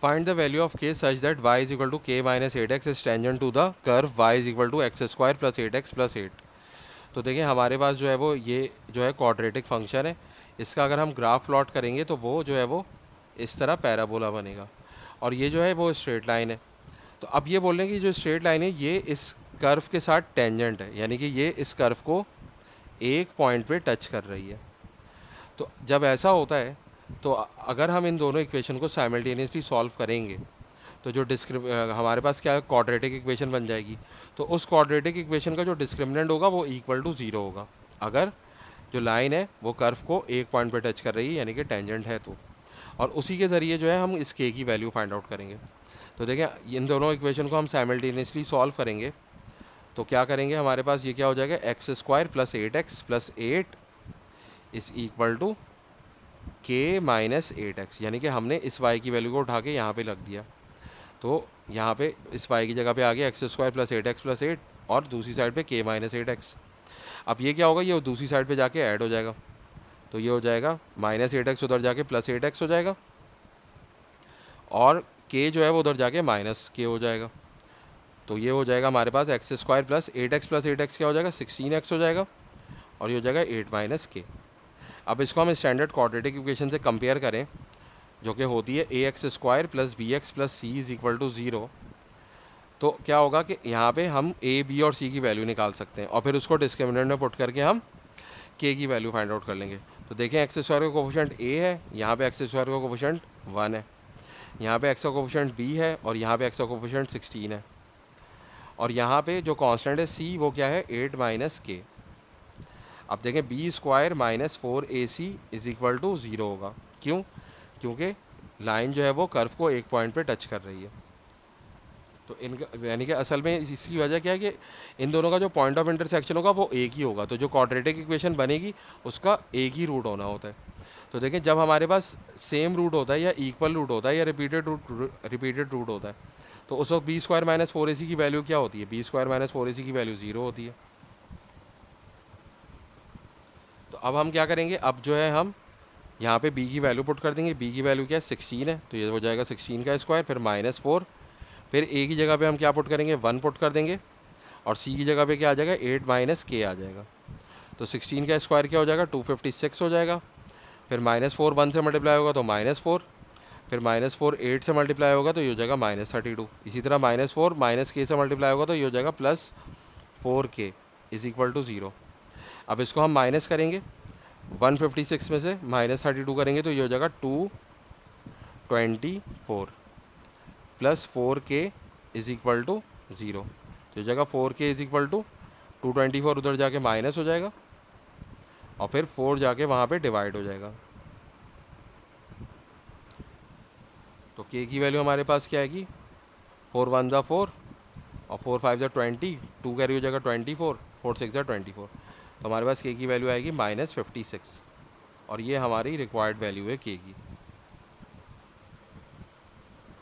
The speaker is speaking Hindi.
Find the value of k such that y is equal to k minus 8x is tangent to the curve y is equal to x square plus 8x plus 8। तो देखिए हमारे पास जो है वो ये जो है क्वाड्रेटिक फंक्शन है, इसका अगर हम ग्राफ प्लॉट करेंगे तो वो जो है वो इस तरह पैराबोला बनेगा, और ये जो है वो स्ट्रेट लाइन है। तो अब ये बोल रहे हैं कि जो स्ट्रेट लाइन है ये इस कर्व के साथ टेंजेंट है, यानी कि ये इस कर्व को एक पॉइंट पे टच कर रही है। तो जब ऐसा होता है तो अगर हम इन दोनों इक्वेशन को साइमल्टेनियसली सॉल्व करेंगे तो जो हमारे पास क्या है, क्वाड्रेटिक इक्वेशन बन जाएगी। तो उस क्वाड्रेटिक इक्वेशन का जो डिस्क्रिमिनेंट होगा वो इक्वल टू ज़ीरो होगा, अगर जो लाइन है वो कर्व को एक पॉइंट पे टच कर रही है, यानी कि टेंजेंट है तो। और उसी के ज़रिए जो है हम इस के की वैल्यू फाइंड आउट करेंगे। तो देखें इन दोनों इक्वेशन को हम साइमल्टेनियसली सॉल्व करेंगे तो क्या करेंगे, हमारे पास ये क्या हो जाएगा, x square plus 8x plus 8 is equal to k minus 8x, यानी कि हमने इस y की वैल्यू को उठा के यहाँ पे रख दिया। तो यहाँ पे इस y की जगह पे आ गया x square plus 8x plus 8 और दूसरी साइड पे k माइनस 8x। अब ये क्या होगा, ये दूसरी साइड पे जाके ऐड हो जाएगा, तो ये हो जाएगा माइनस 8x उधर जाके प्लस 8x हो जाएगा, और k जो है वो उधर जाके माइनस k हो जाएगा। तो ये हो जाएगा हमारे पास एक्स स्क्वायर प्लस 8x क्या हो जाएगा, 16x हो जाएगा, और ये हो जाएगा 8 माइनस के। अब इसको हम स्टैंडर्ड क्वाड्रेटिक इक्वेशन से कंपेयर करें, जो कि होती है a x square plus b x plus c is equal to zero. तो क्या होगा कि यहाँ पे हम ए बी और सी की वैल्यू निकाल सकते हैं, और फिर उसको डिस्क्रिमिनेंट में पुट करके हम के की वैल्यू फाइंड आउट कर लेंगे। तो देखें एक्स स्क्वायर का कोफिशिएंट ए है, यहाँ पे एक्स स्क्वायर का कोफिशिएंट 1 है, यहाँ पे एक्स का कोफिशिएंट बी है, और यहाँ पे एक्स का कोफिशिएंट 16 है, और यहाँ पे जो कांस्टेंट है सी वो क्या है, 8 माइनस के। अब देखें b square minus 4ac is equal to zero होगा, क्यों, क्योंकि लाइन जो है वो कर्व को एक पॉइंट पे टच कर रही है। तो इनका यानी कि असल में इसकी वजह क्या है कि इन दोनों का जो पॉइंट ऑफ इंटरसेक्शन होगा वो एक ही होगा, तो जो क्वाड्रेटिक इक्वेशन बनेगी उसका एक ही रूट होना होता है। तो देखें जब हमारे पास सेम रूट होता है या इक्वल रूट होता है या रिपीटेड रूट होता है, तो उस वक्त बी स्क्वायर माइनस 4ac की वैल्यू क्या होती है, बी स्क्वायर माइनस 4ac की वैल्यू 0 होती है। तो अब हम क्या करेंगे, अब जो है हम यहाँ पे b की वैल्यू पुट कर देंगे, b की वैल्यू क्या है, 16 है, तो ये हो जाएगा 16 का स्क्वायर फिर माइनस 4, फिर a की जगह पे हम क्या पुट करेंगे, 1 पुट कर देंगे, और c की जगह पे क्या आ जाएगा, 8 माइनस के आ जाएगा। तो 16 का स्क्वायर क्या हो जाएगा, 256 हो जाएगा, फिर माइनस 4 1 से मल्टीप्लाई होगा तो -4, फिर -4 8 से मल्टीप्लाई होगा तो ये हो जाएगा -32। इसी तरह -4 माइनस के से मल्टीप्लाई होगा तो ये हो जाएगा +4k इज इक्वल टू 0। अब इसको हम माइनस करेंगे, 156 में से -32 करेंगे तो ये हो जाएगा 224 plus 4k is equal to 0। तो ये जगह 4k इज इक्वल टू 224 उधर जाके माइनस हो जाएगा, और फिर 4 जाके वहाँ पे डिवाइड हो जाएगा। तो k की वैल्यू हमारे पास क्या आएगी, 4 1 ज़ा 4 और 4 5 ज़ा 20, 2 कैरी हो जाएगा 24, 4 6 ज़ा 24। तो हमारे पास k की वैल्यू आएगी -56, और ये हमारी रिक्वायर्ड वैल्यू है k की।